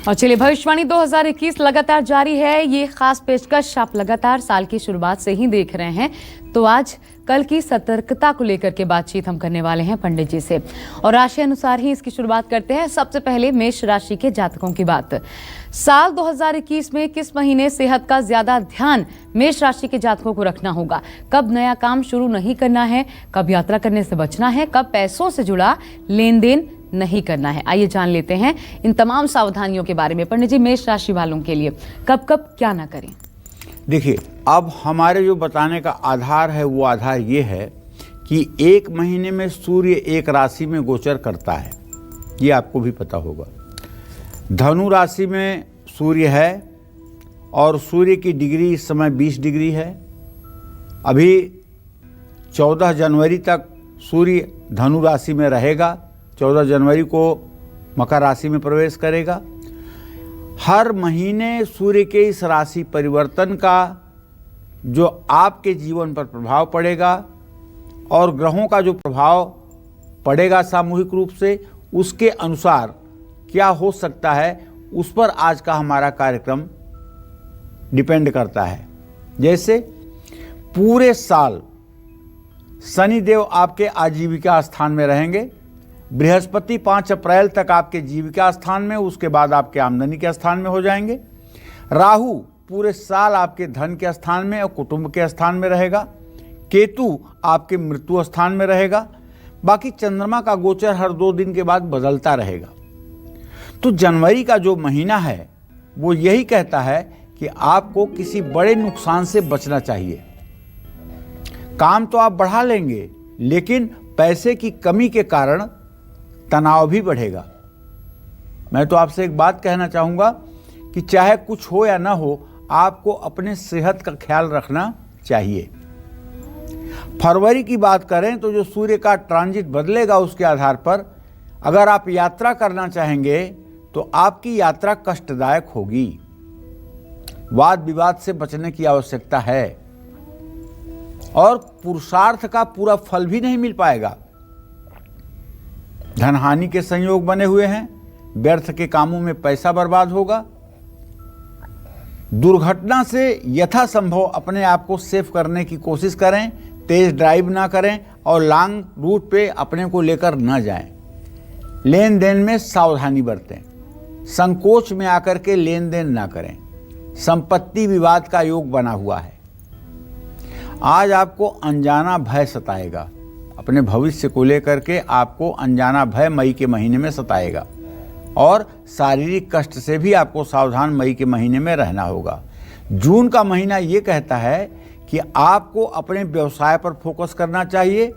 और चलिए, भविष्यवाणी 2021 लगातार जारी है। ये खास पेशकश आप लगातार साल की शुरुआत से ही देख रहे हैं। तो आज कल की सतर्कता को लेकर के बातचीत हम करने वाले हैं पंडित जी से, और राशि अनुसार ही इसकी शुरुआत करते हैं। सबसे पहले मेष राशि के जातकों की बात। साल 2021 में किस महीने सेहत का ज्यादा ध्यान मेष राशि के जातकों को रखना होगा? कब नया काम शुरू नहीं करना है, कब यात्रा करने से बचना है, कब पैसों से जुड़ा लेन देन नहीं करना है? आइए जान लेते हैं इन तमाम सावधानियों के बारे में। पंडित जी, मेष राशि वालों के लिए कब कब क्या ना करें? देखिए, अब हमारे जो बताने का आधार है वो आधार ये है कि एक महीने में सूर्य एक राशि में गोचर करता है, ये आपको भी पता होगा। धनु राशि में सूर्य है और सूर्य की डिग्री इस समय 20 डिग्री है। अभी 14 जनवरी तक सूर्य धनु राशि में रहेगा, 14 जनवरी को मकर राशि में प्रवेश करेगा। हर महीने सूर्य के इस राशि परिवर्तन का जो आपके जीवन पर प्रभाव पड़ेगा और ग्रहों का जो प्रभाव पड़ेगा सामूहिक रूप से, उसके अनुसार क्या हो सकता है, उस पर आज का हमारा कार्यक्रम डिपेंड करता है। जैसे पूरे साल शनिदेव आपके आजीविका स्थान में रहेंगे। बृहस्पति 5 अप्रैल तक आपके जीविका स्थान में, उसके बाद आपके आमदनी के स्थान में हो जाएंगे। राहु पूरे साल आपके धन के स्थान में और कुटुंब के स्थान में रहेगा। केतु आपके मृत्यु स्थान में रहेगा। बाकी चंद्रमा का गोचर हर 2 दिन के बाद बदलता रहेगा। तो जनवरी का जो महीना है वो यही कहता है कि आपको किसी बड़े नुकसान से बचना चाहिए। काम तो आप बढ़ा लेंगे, लेकिन पैसे की कमी के कारण तनाव भी बढ़ेगा। मैं तो आपसे एक बात कहना चाहूँगा कि चाहे कुछ हो या ना हो, आपको अपने सेहत का ख्याल रखना चाहिए। फरवरी की बात करें तो जो सूर्य का ट्रांजिट बदलेगा उसके आधार पर अगर आप यात्रा करना चाहेंगे तो आपकी यात्रा कष्टदायक होगी। वाद विवाद से बचने की आवश्यकता है और पुरुषार्थ का पूरा फल भी नहीं मिल पाएगा। धन हानि के संयोग बने हुए हैं, व्यर्थ के कामों में पैसा बर्बाद होगा। दुर्घटना से यथासंभव अपने आप को सेफ करने की कोशिश करें, तेज ड्राइव ना करें और लॉन्ग रूट पे अपने को लेकर न जाएं। लेन देन में सावधानी बरतें, संकोच में आकर के लेन देन ना करें। संपत्ति विवाद का योग बना हुआ है। आज आपको अनजाना भय सताएगा, अपने भविष्य को लेकर के आपको अनजाना भय मई के महीने में सताएगा और शारीरिक कष्ट से भी आपको सावधान मई के महीने में रहना होगा। जून का महीना ये कहता है कि आपको अपने व्यवसाय पर फोकस करना चाहिए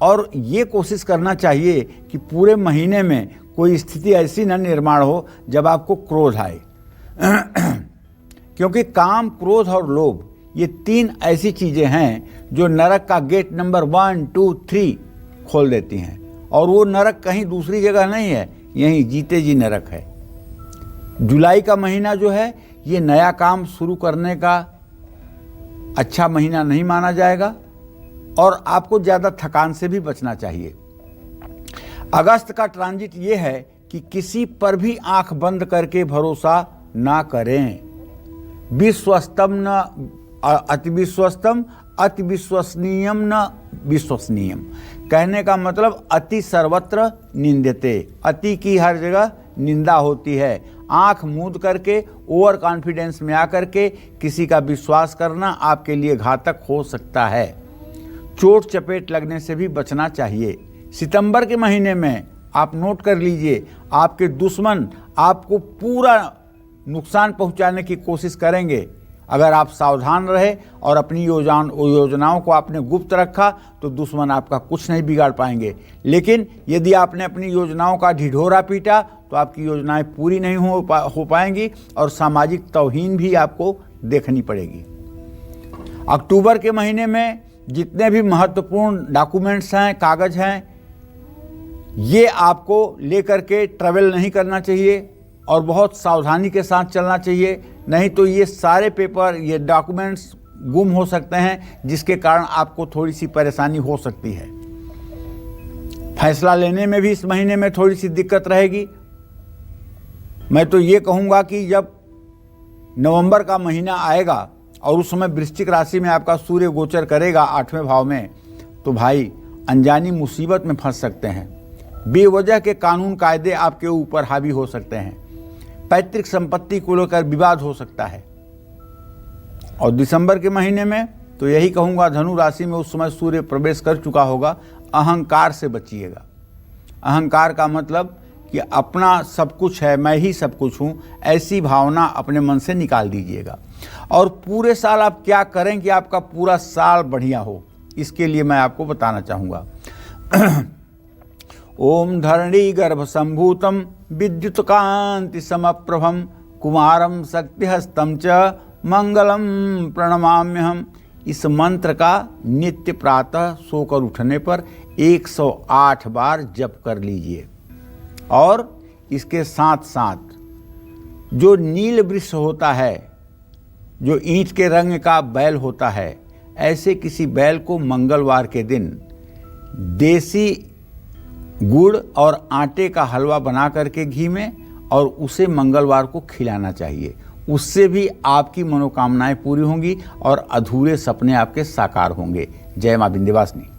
और ये कोशिश करना चाहिए कि पूरे महीने में कोई स्थिति ऐसी न निर्माण हो जब आपको क्रोध आए क्योंकि काम, क्रोध और लोभ ये 3 ऐसी चीज़ें हैं जो नरक का गेट नंबर 1, 2, 3 खोल देती हैं। और वो नरक कहीं दूसरी जगह नहीं है, यहीं जीते जी नरक है। जुलाई का महीना जो है ये नया काम शुरू करने का अच्छा महीना नहीं माना जाएगा और आपको ज़्यादा थकान से भी बचना चाहिए। अगस्त का ट्रांजिट ये है कि किसी पर भी आंख बंद करके भरोसा ना करें। विश्वस्तम न अति विश्वस्तम, अति विश्वसनीयम न विश्वसनीयम। कहने का मतलब अति सर्वत्र निंद्यते, अति की हर जगह निंदा होती है। आंख मूंद करके ओवर कॉन्फिडेंस में आकर के किसी का विश्वास करना आपके लिए घातक हो सकता है। चोट चपेट लगने से भी बचना चाहिए। सितंबर के महीने में आप नोट कर लीजिए, आपके दुश्मन आपको पूरा नुकसान पहुंचाने की कोशिश करेंगे। अगर आप सावधान रहे और अपनी योजनाओं को आपने गुप्त रखा तो दुश्मन आपका कुछ नहीं बिगाड़ पाएंगे। लेकिन यदि आपने अपनी योजनाओं का ढिढोरा पीटा तो आपकी योजनाएं पूरी नहीं हो पाएंगी और सामाजिक तौहीन भी आपको देखनी पड़ेगी। अक्टूबर के महीने में जितने भी महत्वपूर्ण डॉक्यूमेंट्स हैं, कागज हैं, ये आपको लेकर के ट्रैवल नहीं करना चाहिए और बहुत सावधानी के साथ चलना चाहिए। नहीं तो ये सारे पेपर, ये डॉक्यूमेंट्स गुम हो सकते हैं, जिसके कारण आपको थोड़ी सी परेशानी हो सकती है। फैसला लेने में भी इस महीने में थोड़ी सी दिक्कत रहेगी। मैं तो ये कहूँगा कि जब नवंबर का महीना आएगा और उस समय वृश्चिक राशि में आपका सूर्य गोचर करेगा 8वें भाव में, तो भाई अनजानी मुसीबत में फंस सकते हैं। बेवजह के कानून कायदे आपके ऊपर हावी हो सकते हैं। पैतृक संपत्ति को लेकर विवाद हो सकता है। और दिसंबर के महीने में तो यही कहूँगा, धनु राशि में उस समय सूर्य प्रवेश कर चुका होगा। अहंकार से बचिएगा। अहंकार का मतलब कि अपना सब कुछ है, मैं ही सब कुछ हूँ, ऐसी भावना अपने मन से निकाल दीजिएगा। और पूरे साल आप क्या करें कि आपका पूरा साल बढ़िया हो, इसके लिए मैं आपको बताना चाहूँगा। ओम धरणी गर्भ संभूतम विद्युत कांति समप्रभम कुमारम शक्तिहस्तम च मंगलम प्रणमाम्यहम। इस मंत्र का नित्य प्रातः सोकर उठने पर 108 बार जप कर लीजिए। और इसके साथ साथ जो नील वृक्ष होता है, जो ईंट के रंग का बैल होता है, ऐसे किसी बैल को मंगलवार के दिन देसी गुड़ और आटे का हलवा बना करके घी में, और उसे मंगलवार को खिलाना चाहिए। उससे भी आपकी मनोकामनाएं पूरी होंगी और अधूरे सपने आपके साकार होंगे। जय मां विंध्यवासिनी।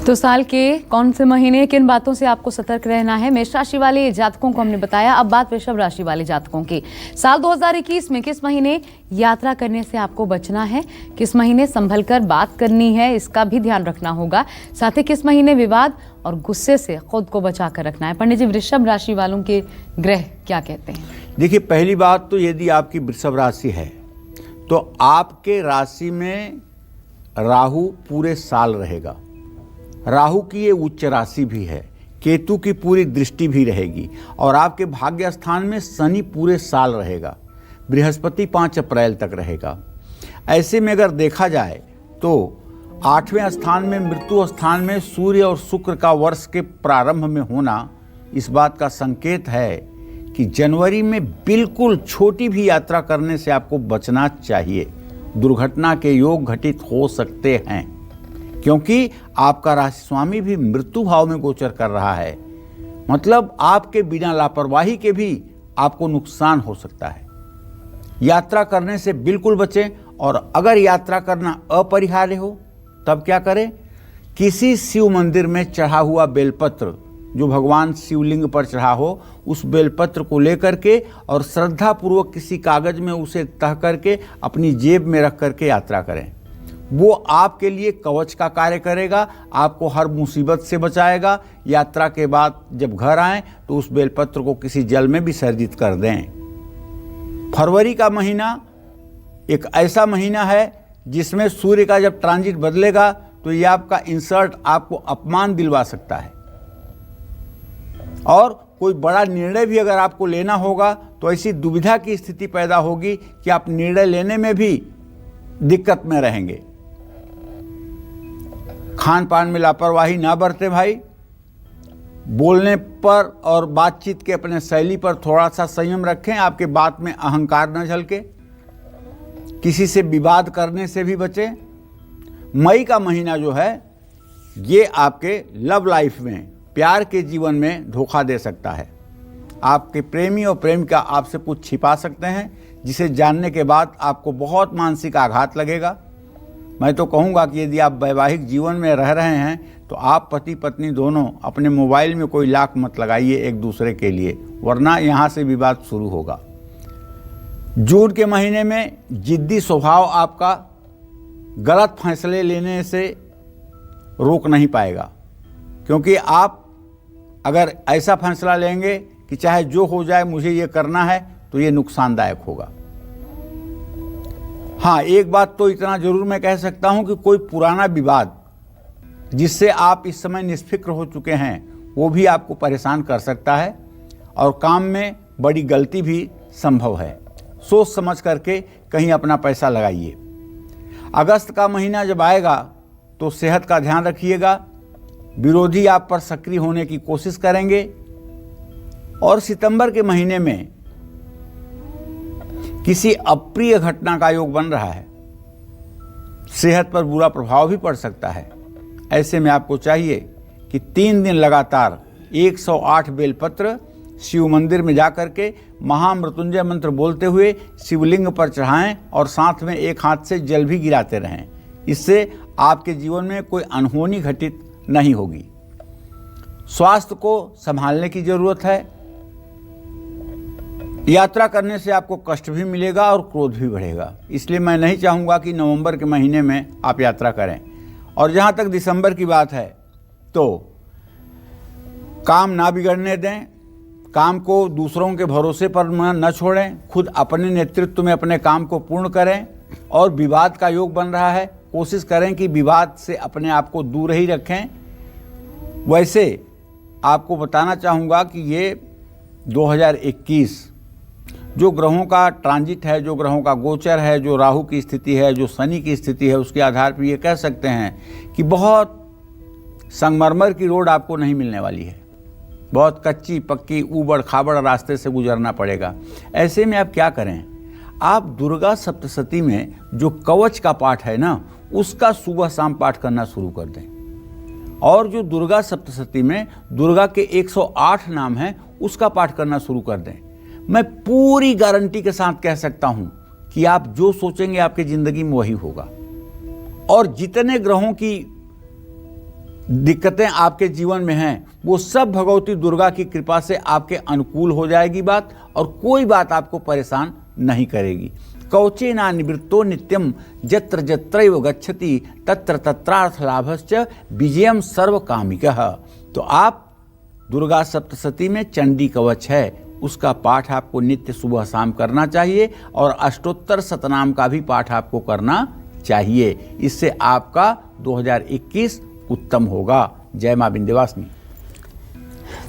तो साल के कौन से महीने किन बातों से आपको सतर्क रहना है, मेष राशि वाले जातकों को हमने बताया। अब बात वृषभ राशि वाले जातकों की। साल 2021 में किस महीने यात्रा करने से आपको बचना है, किस महीने संभल कर बात करनी है, इसका भी ध्यान रखना होगा। साथ ही किस महीने विवाद और गुस्से से खुद को बचा कर रखना है। पंडित जी, वृषभ राशि वालों के ग्रह क्या कहते हैं? देखिए, पहली बात तो यदि आपकी वृषभ राशि है तो आपके राशि में राहु पूरे साल रहेगा। राहु की ये उच्च राशि भी है, केतु की पूरी दृष्टि भी रहेगी, और आपके भाग्य स्थान में शनि पूरे साल रहेगा। बृहस्पति 5 अप्रैल तक रहेगा। ऐसे में अगर देखा जाए तो 8वें स्थान में, मृत्यु स्थान में सूर्य और शुक्र का वर्ष के प्रारंभ में होना इस बात का संकेत है कि जनवरी में बिल्कुल छोटी भी यात्रा करने से आपको बचना चाहिए। दुर्घटना के योग घटित हो सकते हैं, क्योंकि आपका राशि स्वामी भी मृत्यु भाव में गोचर कर रहा है। मतलब आपके बिना लापरवाही के भी आपको नुकसान हो सकता है। यात्रा करने से बिल्कुल बचें, और अगर यात्रा करना अपरिहार्य हो तब क्या करें? किसी शिव मंदिर में चढ़ा हुआ बेलपत्र, जो भगवान शिवलिंग पर चढ़ा हो, उस बेलपत्र को लेकर के और श्रद्धापूर्वक किसी कागज में उसे तह करके अपनी जेब में रख करके यात्रा करें। वो आपके लिए कवच का कार्य करेगा, आपको हर मुसीबत से बचाएगा। यात्रा के बाद जब घर आएं तो उस बेलपत्र को किसी जल में विसर्जित कर दें। फरवरी का महीना एक ऐसा महीना है जिसमें सूर्य का जब ट्रांजिट बदलेगा तो ये आपका इंसर्ट आपको अपमान दिलवा सकता है। और कोई बड़ा निर्णय भी अगर आपको लेना होगा तो ऐसी दुविधा की स्थिति पैदा होगी कि आप निर्णय लेने में भी दिक्कत में रहेंगे। खान पान में लापरवाही ना बरतें भाई। बोलने पर और बातचीत के अपने शैली पर थोड़ा सा संयम रखें। आपके बात में अहंकार न झलके। किसी से विवाद करने से भी बचें। मई का महीना जो है ये आपके लव लाइफ में, प्यार के जीवन में धोखा दे सकता है। आपके प्रेमी और प्रेमिका आपसे कुछ छिपा सकते हैं, जिसे जानने के बाद आपको बहुत मानसिक आघात लगेगा। मैं तो कहूँगा कि यदि आप वैवाहिक जीवन में रह रहे हैं तो आप पति पत्नी दोनों अपने मोबाइल में कोई लॉक मत लगाइए एक दूसरे के लिए, वरना यहाँ से विवाद शुरू होगा। जून के महीने में जिद्दी स्वभाव आपका गलत फैसले लेने से रोक नहीं पाएगा, क्योंकि आप अगर ऐसा फैसला लेंगे कि चाहे जो हो जाए मुझे ये करना है, तो ये नुकसानदायक होगा। हाँ, एक बात तो इतना जरूर मैं कह सकता हूं कि कोई पुराना विवाद जिससे आप इस समय निष्फिक्र हो चुके हैं वो भी आपको परेशान कर सकता है, और काम में बड़ी गलती भी संभव है। सोच समझ करके कहीं अपना पैसा लगाइए। अगस्त का महीना जब आएगा तो सेहत का ध्यान रखिएगा। विरोधी आप पर सक्रिय होने की कोशिश करेंगे। और सितंबर के महीने में किसी अप्रिय घटना का योग बन रहा है। सेहत पर बुरा प्रभाव भी पड़ सकता है। ऐसे में आपको चाहिए कि 3 दिन लगातार 108 बेलपत्र शिव मंदिर में जा कर के महामृत्युंजय मंत्र बोलते हुए शिवलिंग पर चढ़ाएं और साथ में एक हाथ से जल भी गिराते रहें। इससे आपके जीवन में कोई अनहोनी घटित नहीं होगी। स्वास्थ्य को संभालने की जरूरत है। यात्रा करने से आपको कष्ट भी मिलेगा और क्रोध भी बढ़ेगा, इसलिए मैं नहीं चाहूँगा कि नवंबर के महीने में आप यात्रा करें। और जहाँ तक दिसंबर की बात है तो काम ना बिगड़ने दें, काम को दूसरों के भरोसे पर न छोड़ें, खुद अपने नेतृत्व में अपने काम को पूर्ण करें। और विवाद का योग बन रहा है, कोशिश करें कि विवाद से अपने आप को दूर ही रखें। वैसे आपको बताना चाहूँगा कि ये 2021 जो ग्रहों का ट्रांजिट है, जो ग्रहों का गोचर है, जो राहु की स्थिति है, जो शनि की स्थिति है, उसके आधार पर ये कह सकते हैं कि बहुत संगमरमर की रोड आपको नहीं मिलने वाली है। बहुत कच्ची पक्की ऊबड़ खाबड़ रास्ते से गुजरना पड़ेगा। ऐसे में आप क्या करें, आप दुर्गा सप्तशती में जो कवच का पाठ है ना, उसका सुबह शाम पाठ करना शुरू कर दें। और जो दुर्गा सप्तशती में दुर्गा के 108 नाम हैं, उसका पाठ करना शुरू कर दें। मैं पूरी गारंटी के साथ कह सकता हूं कि आप जो सोचेंगे आपकी जिंदगी में वही होगा। और जितने ग्रहों की दिक्कतें आपके जीवन में हैं, वो सब भगवती दुर्गा की कृपा से आपके अनुकूल हो जाएगी बात, और कोई बात आपको परेशान नहीं करेगी। कवचेना निवृत्तो नित्यम जत्र जत्रैव गच्छति तत्र तत्रार्थ लाभश्च विजयम सर्व कामिकः। तो आप दुर्गा सप्तशती में चंडी कवच है, उसका पाठ आपको नित्य सुबह शाम करना चाहिए। और अष्टोत्तर शतनाम का भी पाठ आपको करना चाहिए। इससे आपका 2021 उत्तम होगा। जय मां विंध्यवासिनी।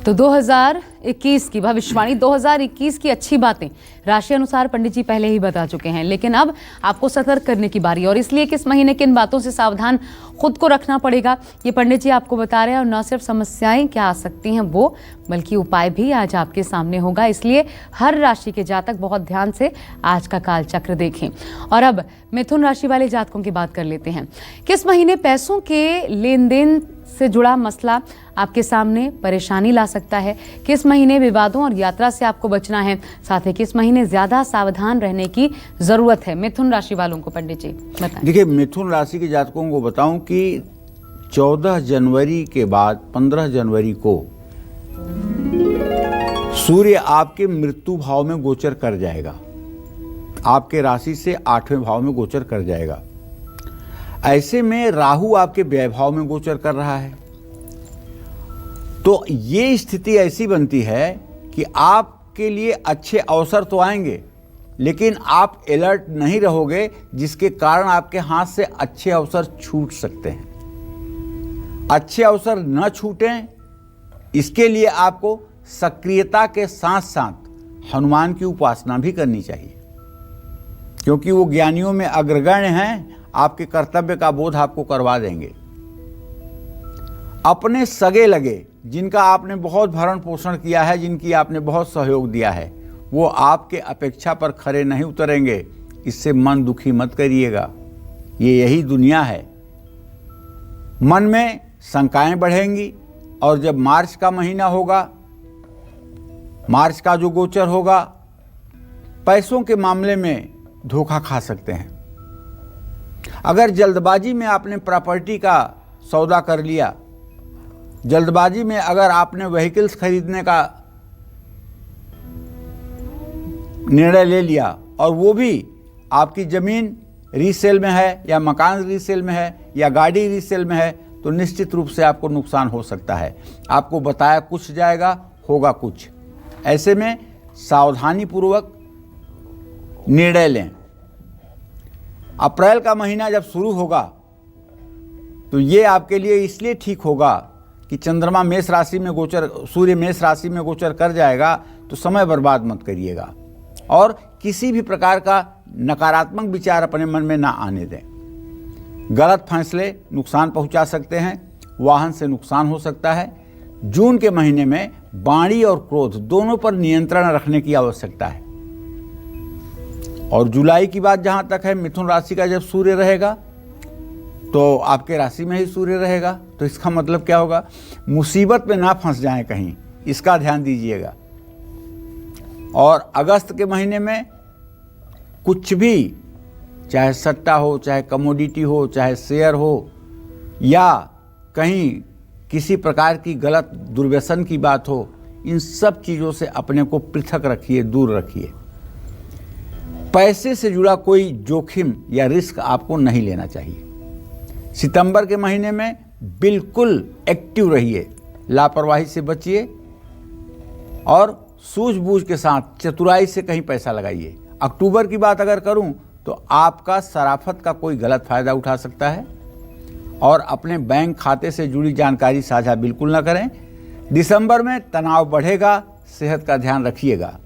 तो 2021 की भविष्यवाणी, 2021 की अच्छी बातें राशि अनुसार पंडित जी पहले ही बता चुके हैं, लेकिन अब आपको सतर्क करने की बारी। और इसलिए किस महीने किन बातों से सावधान खुद को रखना पड़ेगा, ये पंडित जी आपको बता रहे हैं। और न सिर्फ समस्याएं क्या आ सकती हैं वो, बल्कि उपाय भी आज आपके सामने होगा। इसलिए हर राशि के जातक बहुत ध्यान से आज का काल चक्र देखें। और अब मिथुन राशि वाले जातकों की बात कर लेते हैं। किस महीने पैसों के लेन देन से जुड़ा मसला आपके सामने परेशानी ला सकता है, किस महीने विवादों और यात्रा से आपको बचना है, साथ ही किस महीने ज्यादा सावधान रहने की जरूरत है मिथुन राशि वालों को, पंडित जी बताएं। देखिए, मिथुन राशि के जातकों को बताऊं कि 14 जनवरी के बाद 15 जनवरी को सूर्य आपके मृत्यु भाव में गोचर कर जाएगा। आपके राशि से 8वें भाव में गोचर कर जाएगा। ऐसे में राहु आपके व्यय भाव में गोचर कर रहा है। तो ये स्थिति ऐसी बनती है कि आपके लिए अच्छे अवसर तो आएंगे, लेकिन आप अलर्ट नहीं रहोगे, जिसके कारण आपके हाथ से अच्छे अवसर छूट सकते हैं। अच्छे अवसर न छूटें, इसके लिए आपको सक्रियता के साथ साथ हनुमान की उपासना भी करनी चाहिए, क्योंकि वो ज्ञानियों में अग्रगण्य हैं। आपके कर्तव्य का बोध आपको करवा देंगे। अपने सगे लगे, जिनका आपने बहुत भरण पोषण किया है, जिनकी आपने बहुत सहयोग दिया है, वो आपके अपेक्षा पर खरे नहीं उतरेंगे। इससे मन दुखी मत करिएगा, ये यही दुनिया है। मन में शंकाएं बढ़ेंगी। और जब मार्च का महीना होगा, मार्च का जो गोचर होगा, पैसों के मामले में धोखा खा सकते हैं। अगर जल्दबाजी में आपने प्रॉपर्टी का सौदा कर लिया, जल्दबाजी में अगर आपने व्हीकल्स खरीदने का निर्णय ले लिया, और वो भी आपकी ज़मीन रीसेल में है या मकान रीसेल में है या गाड़ी रीसेल में है, तो निश्चित रूप से आपको नुकसान हो सकता है। आपको बताया कुछ जाएगा, होगा कुछ। ऐसे में सावधानी पूर्वक निर्णय लें। अप्रैल का महीना जब शुरू होगा तो ये आपके लिए इसलिए ठीक होगा कि चंद्रमा मेष राशि में गोचर, सूर्य मेष राशि में गोचर कर जाएगा, तो समय बर्बाद मत करिएगा और किसी भी प्रकार का नकारात्मक विचार अपने मन में ना आने दें। गलत फैसले नुकसान पहुंचा सकते हैं, वाहन से नुकसान हो सकता है। जून के महीने में वाणी और क्रोध दोनों पर नियंत्रण रखने की आवश्यकता है। और जुलाई की बात जहां तक है, मिथुन राशि का जब सूर्य रहेगा तो आपके राशि में ही सूर्य रहेगा, तो इसका मतलब क्या होगा, मुसीबत में ना फंस जाएं कहीं, इसका ध्यान दीजिएगा। और अगस्त के महीने में कुछ भी, चाहे सट्टा हो, चाहे कमोडिटी हो, चाहे शेयर हो, या कहीं किसी प्रकार की गलत दुर्व्यसन की बात हो, इन सब चीज़ों से अपने को पृथक रखिए, दूर रखिए। पैसे से जुड़ा कोई जोखिम या रिस्क आपको नहीं लेना चाहिए। सितंबर के महीने में बिल्कुल एक्टिव रहिए, लापरवाही से बचिए और सूझबूझ के साथ चतुराई से कहीं पैसा लगाइए। अक्टूबर की बात अगर करूं तो आपका शराफत का कोई गलत फायदा उठा सकता है और अपने बैंक खाते से जुड़ी जानकारी साझा बिल्कुल ना करें। दिसंबर में तनाव बढ़ेगा, सेहत का ध्यान रखिएगा।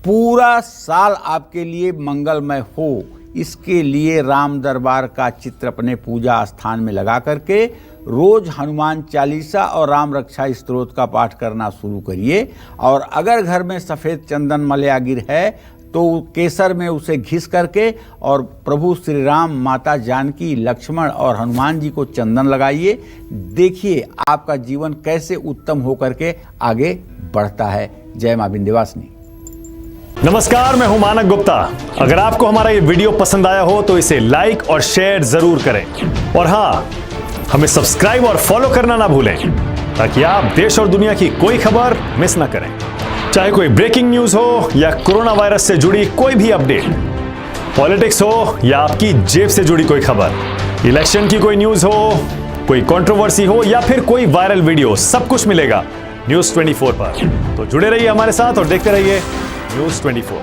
पूरा साल आपके लिए मंगलमय हो, इसके लिए राम दरबार का चित्र अपने पूजा स्थान में लगा करके रोज हनुमान चालीसा और राम रक्षा स्तोत्र का पाठ करना शुरू करिए। और अगर घर में सफ़ेद चंदन मलयागिर है तो केसर में उसे घिस करके और प्रभु श्री राम, माता जानकी, लक्ष्मण और हनुमान जी को चंदन लगाइए। देखिए आपका जीवन कैसे उत्तम होकर के आगे बढ़ता है। जय मां विंध्यवासिनी। नमस्कार, मैं हूं मानक गुप्ता। अगर आपको हमारा ये वीडियो पसंद आया हो तो इसे लाइक और शेयर जरूर करें और हाँ, हमें सब्सक्राइब और फॉलो करना ना भूलें ताकि आप देश और दुनिया की कोई खबर मिस ना करें। चाहे कोई ब्रेकिंग न्यूज हो या कोरोना वायरस से जुड़ी कोई भी अपडेट, पॉलिटिक्स हो या आपकी जेब से जुड़ी कोई खबर, इलेक्शन की कोई न्यूज हो, कोई कंट्रोवर्सी हो या फिर कोई वायरल वीडियो, सब कुछ मिलेगा न्यूज़ 24 पर। तो जुड़े रहिए हमारे साथ और देखते रहिए न्यूज़ 24।